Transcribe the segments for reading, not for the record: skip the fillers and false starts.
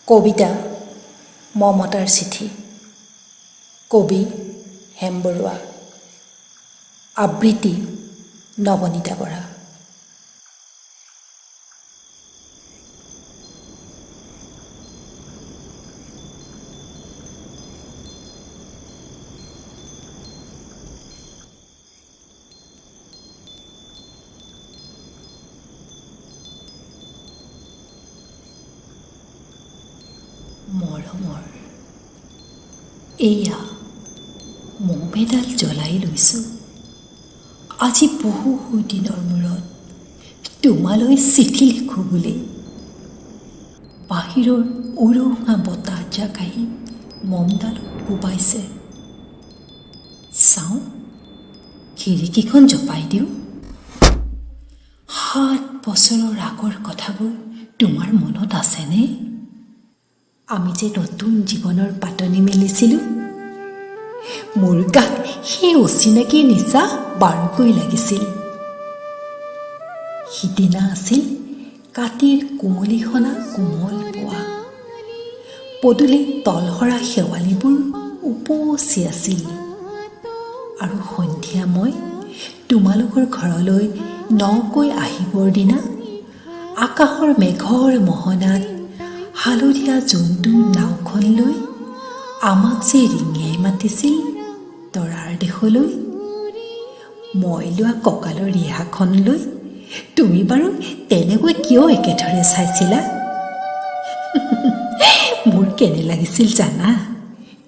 কবিতা মমতাৰ চিঠি, কবি হেম বৰুৱা, আবৃত্তি নৱনীতা বৰা। মৰমৰ এয়া মমএডাল জ্বলাই লৈছোঁ আজি বহু দিনৰ মূৰত তোমালৈ চিঠি লিখোঁ বুলি। বাহিৰৰ উৰুঙা বতাহ জাক আহি মমডালত কোবাইছে। চাওঁ, খিৰিকীখন জপাই দিওঁ। 7 বছৰৰ আগৰ কথাবোৰ তোমাৰ মনত আছেনে? আমি যে নতুন জীৱনৰ পাতনি মেলিছিলোঁ। মোৰ গাত সেই অচিনাকিৰ নিচা বাৰুকৈ লাগিছিল। সিদিনা আছিল কাতিৰ কোমলিসনা কোমল পোৱা। পদূলিত তলসৰা শেৱালিবোৰ উপচি আছিল। আৰু সন্ধিয়া মই তোমালোকৰ ঘৰলৈ নকৈ আহিবৰ দিনা আকাশৰ মেঘৰ মোহনাত হালধীয়া জন্তুৰ নাওখন লৈ আমাক যে ৰিঙিয়াই মাতিছিল তৰাৰ দেশলৈ। মই লোৱা কঁকালৰ ৰিহাখন লৈ তুমি বাৰু তেনেকৈ কিয় একেথৰে চাইছিলা? মোৰ কেনে লাগিছিল জানা?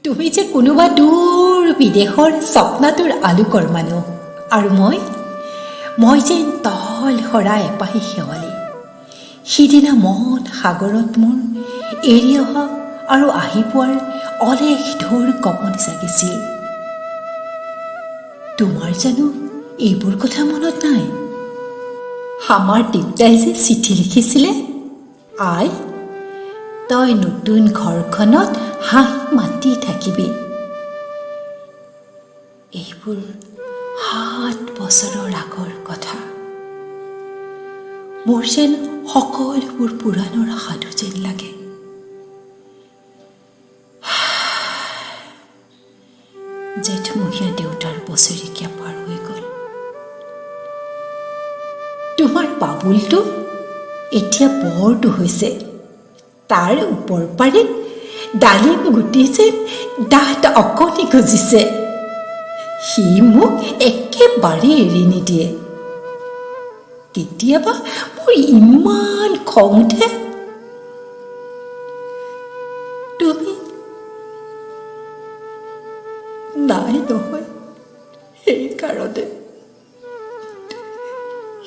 তুমি যে কোনোবা দূৰ বিদেশৰ স্বপ্নাটোৰ আলোকৰ মানুহ, আৰু মই যে তল সৰা এপাহি শেৱালি। সিদিনা মন সাগৰত মোৰ এৰি অহা আৰু আহি পোৱাৰ অলেখ ঢৌৰ কঁপনি জাগিছিল। তোমাৰ জানো এইবোৰ কথা মনত নাই? আমাৰ দেউতাই যে চিঠি লিখিছিলে, আই তই নতুন ঘৰখনত হাঁহি মাতি থাকিবি। এইবোৰ 7 বছৰৰ আগৰ কথা। মোৰ যেন সকলোবোৰ পুৰাণৰ সাধু যেন লাগে। জেঠমহীয়া দেউতাৰ বছৰেকীয়া পাৰ হৈ গ'ল। তোমাৰ বাবুলটো এতিয়া বৰটো হৈছে। তাৰ ওপৰ পাৰে ডালিম গুটি যেন দাঁত অকণি গজিছে। সি মোক একেবাৰে এৰি নিদিয়ে। কেতিয়াবা মোৰ ইমান খং উঠে। তুমি নাই নহয়, সেইকাৰণে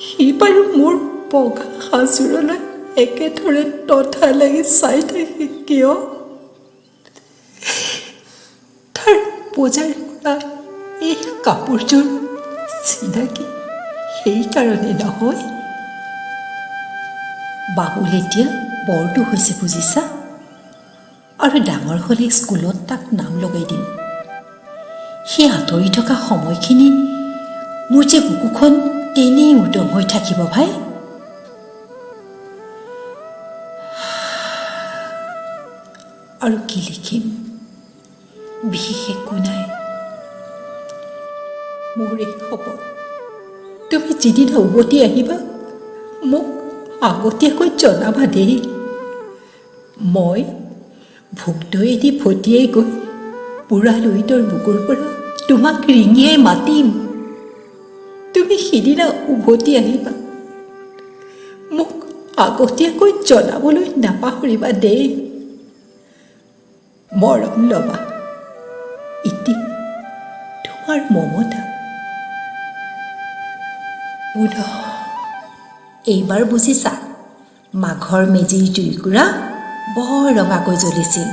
সি বাৰু মোৰ বগা সাজোৰলৈ একেথৰে তথা লাগি চাই থাকে কিয়? তাৰ বজাৰ কৰা এই কাপোৰযোৰ চিনাকি সেইকাৰণে নহয়। বাবুল এতিয়া বৰটো হৈছে বুজিছা, আৰু ডাঙৰ হ'লে স্কুলত তাক নাম লগাই দিম। সেই আঁতৰি থকা সময়খিনি মোৰ যে বুকুখন তেনেই উদং হৈ থাকিব ভাই। আৰু কি লিখিম, বিশেষ একো নাই। মোৰ এই খবৰ তুমি যিদিনা উভতি আহিবা মোক আগতীয়াকৈ জনাবা দেই। মই ভোগদৈয়েদি ভটিয়াই গৈ বুঢ়া লুইতৰ বুকুৰ পৰা তোমাক ৰিঙিয়াই মাতিম। তুমি সিদিনা উভতি আহিবা, মোক আগতীয়াকৈ জনাবলৈ নাপাহৰিবা দেই। মৰম ল'বা। ইতি তোমাৰ মমতা। এইবাৰ বুজিছা, মাঘৰ মেজিৰ জুইকুৰা বৰ ৰঙাকৈ জ্বলিছিল।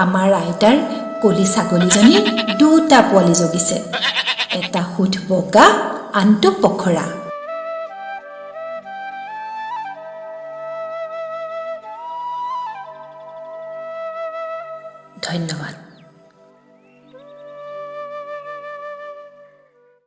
আমাৰ আইতাৰ কলি ছাগলীজনীৰ 2টা পোৱালি জগিছে। এটা সুধ বগা, আনটো পখৰা।